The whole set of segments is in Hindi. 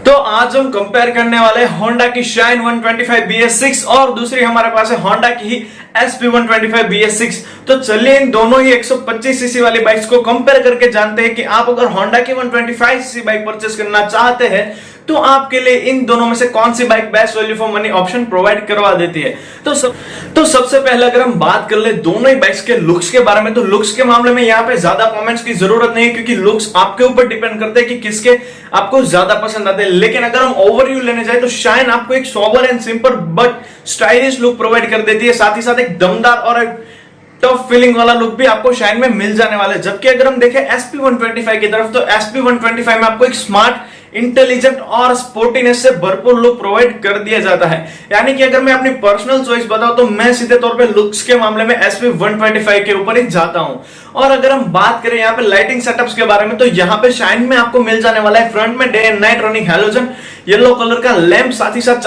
तो आज हम कंपेयर करने वाले हैं होंडा की शाइन 125 BS6 और दूसरी हमारे पास है होंडा की ही SP 125 BS6। तो चलिए इन दोनों ही 125 सीसी वाली बाइक्स को कंपेयर करके जानते हैं कि आप अगर होंडा की 125 सीसी बाइक परचेस करना चाहते हैं तो आपके लिए इन दोनों में से कौन सी bike best value for money option provide करवा देती है। तो सबसे पहले अगर हम बात कर ले दोनों ही बाइक्स के लुक्स के बारे में, तो लुक्स के मामले में यहाँ पे ज्यादा कमेंट्स की जरूरत नहीं है, क्योंकि लुक्स आपके ऊपर डिपेंड करते हैं कि किसके आपको ज्यादा पसंद आते हैं। लेकिन अगर हम ओवरव्यू लेने जाए तो शाइन आपको एक sober and simple but stylish look provide कर देती है, साथ ही साथ एक दमदार और एक टफ फीलिंग वाला लुक भी आपको शाइन में मिल जाने वाला है। जबकि अगर हम देखें SP 125 की तरफ, तो SP 125 में आपको एक स्मार्ट, इंटेलिजेंट और स्पोर्टीनेस से भरपूर लुक प्रोवाइड कर दिया जाता है। यानी कि अगर मैं अपनी पर्सनल चॉइस बताऊं तो मैं सीधे तौर पे लुक्स के मामले में SP 125 के ऊपर ही जाता हूं। और अगर हम बात करें यहाँ पे लाइटिंग सेटअप्स के बारे में, तो यहाँ पे शाइन में आपको मिल जाने वाला है फ्रंट में day and night running halogen yellow colour का लैंप, साथ ही साथ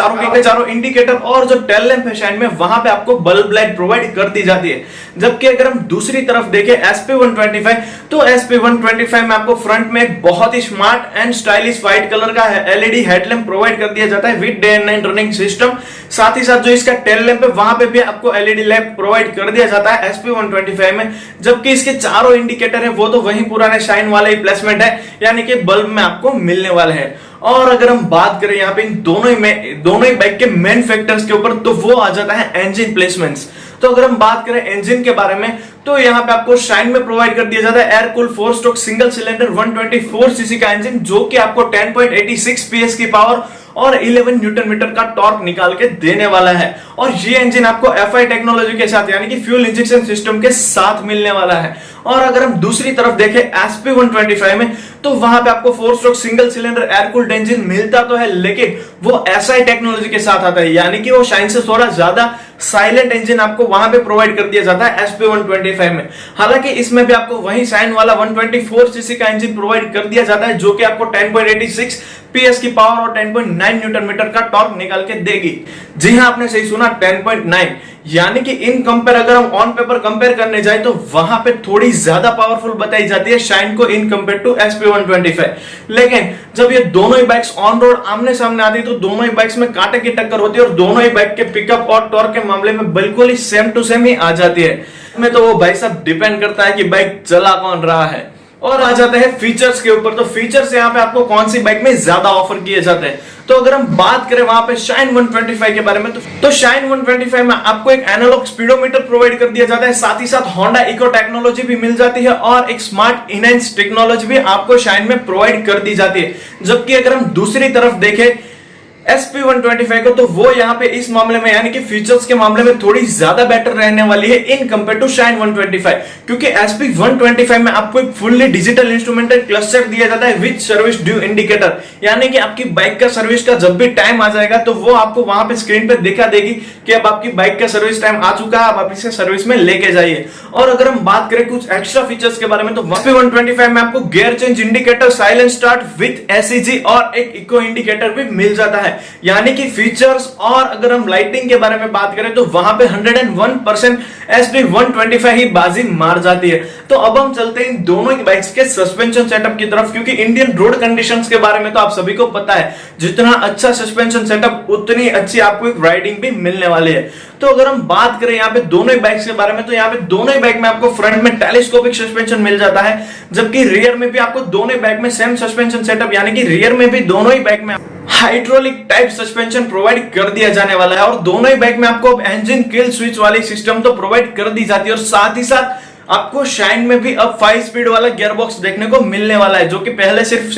चारों इंडिकेटर और जो टेल लैंप है शाइन में वहां पे आपको बल्ब लाइट प्रोवाइड कर दी जाती है। जबकि अगर हम दूसरी तरफ देखें SP 125, तो SP 125 में आपको फ्रंट में एक बहुत ही smart and stylish white colour का LED हेडलैम्प प्रोवाइड कर दिया जाता है with day and night running system. साथ ही साथ जो इसका टेल लैंप है वहां पे भी आपको LED लैंप प्रोवाइड कर दिया जाता है SP 125 में। जबकि इसके चारों इंडिकेटर है वो तो वही पुराने शाइन वाले ही प्लेसमेंट है, यानी कि बल्ब में आपको मिलने वाले हैं। और अगर हम बात करें यहाँ पे इन दोनों ही बाइक के मेन फैक्टर्स के ऊपर, तो वो आ जाता है इंजन प्लेसमेंट्स। तो अगर हम बात करें इंजन के बारे में, तो यहाँ पे आपको शाइन में प्रोवाइड कर दिया जाता है air cool 4 stroke single cylinder 124 CC का इंजन, जो कि आपको 10.86 PS की पावर और 11 न्यूटन मीटर का टॉर्क निकाल के देने वाला है। और ये इंजन आपको FI टेक्नोलॉजी के साथ, यानी कि फ्यूल इंजेक्शन सिस्टम के साथ मिलने वाला है। और अगर हम दूसरी तरफ देखें SP 125 में, तो वहां पे आपको 4 stroke single cylinder air cooled engine मिलता तो है, लेकिन वो SI टेक्नोलॉजी के साथ आता है, यानी कि वो शाइन से थोड़ा ज्यादा साइलेंट इंजन आपको वहां पे प्रोवाइड कर दिया जाता है SP 125 में। हालांकि इसमें भी आपको वही शाइन वाला 124 सीसी का इंजन प्रोवाइड कर दिया जाता है, जो कि आपको 10.86 PS की पावर और 10.9 न्यूटन मीटर का टॉर्क निकाल के देगी। जी हाँ, आपने सही सुना, 10.9। यानी कि इन कंपेयर अगर हम ऑन पेपर कंपेयर करने जाए तो वहां पे थोड़ी ज्यादा पावरफुल बताई जाती है शाइन को इन कंपेयर टू SP 125। लेकिन जब ये दोनों ही बाइक्स ऑन रोड आमने सामने आती है तो दोनों ही बाइक्स में कांटे की टक्कर होती है और दोनों ही बाइक के पिकअप और टॉर्क के मामले में बिल्कुल ही सेम टू सेम ही आ जाती है। इसमें तो वो भाई साहब डिपेंड करता है कि बाइक चला कौन रहा है। और आ जाते हैं फीचर्स के ऊपर, तो फीचर्स यहाँ पे आपको कौन सी बाइक में ज्यादा ऑफर किए जाते हैं। तो अगर हम बात करें वहां पे शाइन 125 के बारे में, तो शाइन 125 में आपको एक एनालॉग स्पीडोमीटर प्रोवाइड कर दिया जाता है, साथ ही साथ होंडा इको टेक्नोलॉजी भी मिल जाती है और एक स्मार्ट इनहेंस टेक्नोलॉजी भी आपको शाइन में प्रोवाइड कर दी जाती है। जबकि अगर हम दूसरी तरफ देखें SP 125 को, तो वो यहाँ पे इस मामले में, यानी कि फीचर्स के मामले में थोड़ी ज्यादा बेटर रहने वाली है इन कंपेयर टू शाइन 125, क्योंकि SP 125 में आपको एक फुल्ली डिजिटल इंस्ट्रूमेंटल क्लस्टर दिया जाता है विद सर्विस ड्यू इंडिकेटर, यानी कि आपकी बाइक का सर्विस का जब भी टाइम आ जाएगा तो वो आपको वहां पे स्क्रीन पे दिखा देगी कि अब आपकी बाइक का सर्विस टाइम आ चुका है, आप इसे सर्विस में लेके जाइए। और अगर हम बात करें कुछ एक्स्ट्रा फीचर्स के बारे में, तो SP 125 में आपको gear change indicator, silent start with SEG और एक इको इंडिकेटर भी मिल जाता है। यानी कि फीचर्स और अगर हम लाइटिंग के बारे में बात करें तो वहां पे 101% SP 125 ही बाजी मार जाती है। तो अब हम चलते हैं इन दोनों की बाइक्स के सस्पेंशन सेटअप की तरफ, क्योंकि इंडियन रोड कंडीशंस के बारे में तो आप सभी को पता है, जितना अच्छा सस्पेंशन सेटअप उतनी अच्छी आपको एक राइडिंग भी मिलने वाली है। तो अगर हम बात करें यहाँ पे दोनों ही बाइक्स के बारे में, तो यहाँ पे दोनों ही बाइक में आपको फ्रंट में टेलीस्कोपिक सस्पेंशन मिल जाता है, जबकि रियर में भी आपको दोनों ही बाइक में सेम सस्पेंशन सेटअप, यानी कि रियर में भी दोनों ही बाइक में हाइड्रोलिक टाइप सस्पेंशन प्रोवाइड कर दिया जाने वाला है। और दोनों ही बाइक में आपको इंजन किल स्विच वाली सिस्टम तो प्रोवाइड कर दी जाती है, और साथ ही साथ आपको शाइन में भी अब 5 स्पीड वाला गियर बॉक्स देखने को मिलने वाला है, जो कि पहले सिर्फ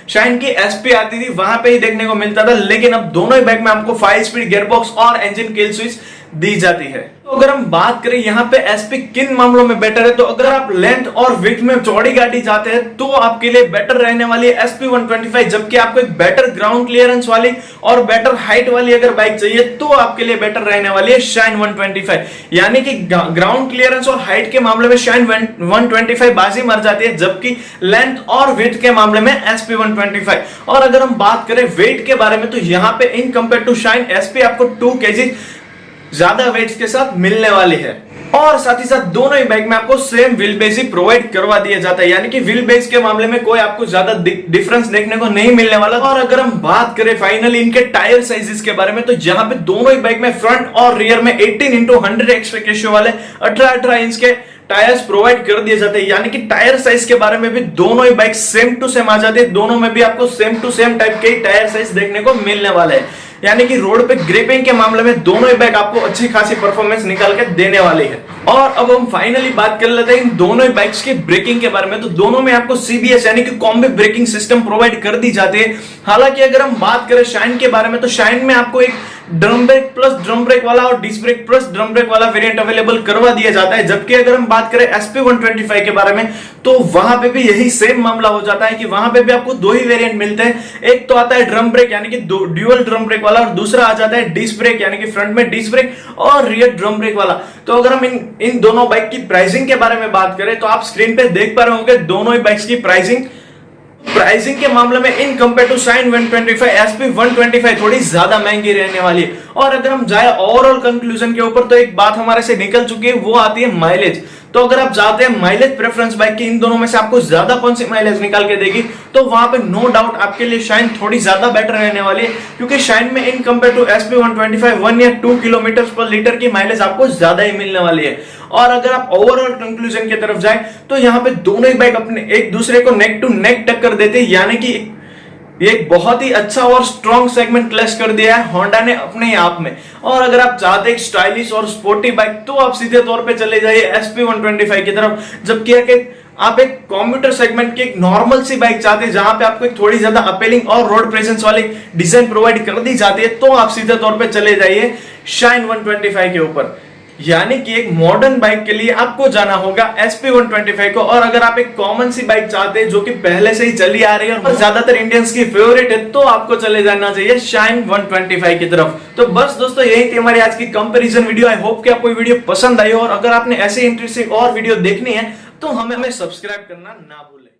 शाइन की SP आती थी वहां पे ही देखने को मिलता था, लेकिन अब दोनों ही बाइक में आपको 5 स्पीड गियर बॉक्स और इंजन किल स्विच दी जाती है। तो अगर हम बात करें यहाँ पे SP किन मामलों में बेटर है, तो अगर आप लेंथ और विड्थ में चौड़ी गाड़ी चाहते हैं तो आपके लिए बेटर रहने वाली है SP 125, जबकि आपको एक बेटर ग्राउंड क्लियरेंस वाली और बेटर हाइट वाली अगर बाइक चाहिए तो आपके लिए बेटर रहने वाली है शाइन 125। यानी कि ग्राउंड क्लियरेंस और हाइट के मामले में शाइन 125 बाजी मार जाती है, जबकि लेंथ और विड्थ के मामले में SP 125। और अगर हम बात करें वेट के बारे में, तो यहाँ पे in compare to Shine SP आपको 2 kg ज्यादा वेट्स के साथ मिलने वाली है। और साथ ही साथ दोनों ही बाइक में आपको सेम व्हील बेस ही प्रोवाइड करवा दिया जाता है, यानी कि व्हील बेस के मामले में कोई आपको ज्यादा डिफरेंस देखने को नहीं मिलने वाला। और अगर हम बात करें फाइनली इनके टायर साइजेस के बारे में, तो यहाँ पे दोनों ही बाइक में फ्रंट और रियर में 18:100 एस्पेक्ट रेशियो वाले 18 इंच के टायर्स प्रोवाइड कर दिए जाते हैं, यानी कि टायर साइज के बारे में भी दोनों ही बाइक सेम टू सेम आ जाती है। दोनों में भी आपको सेम टू सेम टाइप के टायर साइज देखने को मिलने वाले हैं, यानी कि रोड पे ग्रिपिंग के मामले में दोनों ही बाइक आपको अच्छी खासी परफॉर्मेंस निकाल के देने वाली है। और अब हम फाइनली बात कर लेते हैं इन दोनों ही बाइक्स के ब्रेकिंग के बारे में। तो दोनों में आपको सीबीएस यानी कि कॉम्बी ब्रेकिंग सिस्टम प्रोवाइड कर दी जाती है। हालांकि अगर हम बात करें शाइन के बारे में, तो शाइन में आपको एक drum brake plus drum brake वाला और disc brake plus drum brake वाला वेरिएंट अवेलेबल करवा दिया जाता है। जबकि अगर हम बात करें SP125 के बारे में, तो वहां पे भी यही सेम मामला हो जाता है कि वहां पे भी आपको दो ही वेरिएंट मिलते हैं। एक तो आता है ड्रम ब्रेक यानी कि ड्यूअल ड्रम ब्रेक वाला, और दूसरा आ जाता है डिस्क ब्रेक यानी कि फ्रंट में डिस्क ब्रेक और रियर ड्रम ब्रेक वाला। तो अगर हम इन दोनों बाइक की प्राइसिंग के बारे में बात करें, तो आप स्क्रीन पे देख पा रहे होंगे दोनों ही बाइक्स की प्राइसिंग के मामले में इन कंपेयर टू शाइन 125 SP125 थोड़ी ज्यादा महंगी रहने वाली है। और अगर हम जाए ओवरऑल कंक्लूजन के ऊपर, तो एक बात हमारे से निकल चुकी है, वो आती है माइलेज। तो अगर आप चाहते हैं माइलेज प्रेफरेंस बाइक की इन दोनों में से आपको ज्यादा कौन सी माइलेज निकाल के देगी, तो वहां पे नो डाउट आपके लिए शाइन थोड़ी ज्यादा बेटर रहने वाली है, क्योंकि शाइन में इन कंपेयर टू SP125 1 या 2 किलोमीटर पर लीटर की माइलेज आपको ज्यादा ही मिलने वाली है। और अगर आप ओवरऑल कंक्लूजन की तरफ जाए, तो यहाँ पे दोनों ही बाइक अपने एक दूसरे को नेक टू नेक टक्कर देते हैं, यानी कि एक बहुत ही अच्छा और स्ट्रॉन्ग सेगमेंट क्लैश कर दिया है होंडा ने अपने आप में। और अगर आप चाहते हैं स्टाइलिश और स्पोर्टी बाइक, तो आप सीधे तौर पे चले जाइए SP125 की तरफ। जबकि आप एक कम्यूटर सेगमेंट की एक नॉर्मल सी बाइक चाहते हैं, जहां पे आपको एक थोड़ी ज्यादा अपीलिंग और रोड प्रेजेंस वाली डिजाइन प्रोवाइड कर दी जाती है, तो आप सीधे तौर पे चले जाइए शाइन 125 के ऊपर। यानी कि एक मॉडर्न बाइक के लिए आपको जाना होगा SP125 को। और अगर आप एक कॉमन सी बाइक चाहते हैं जो कि पहले से ही चली आ रही है और ज्यादातर इंडियंस की फेवरेट है, तो आपको चले जाना चाहिए शाइन 125 की तरफ। तो बस दोस्तों, यही थी हमारी आज की कंपैरिजन वीडियो। आई होप कि आपको ये वीडियो पसंद आई हो, और अगर आपने ऐसे इंटरेस्टिंग और वीडियो देखनी है, तो हमें सब्सक्राइब करना ना भूलें।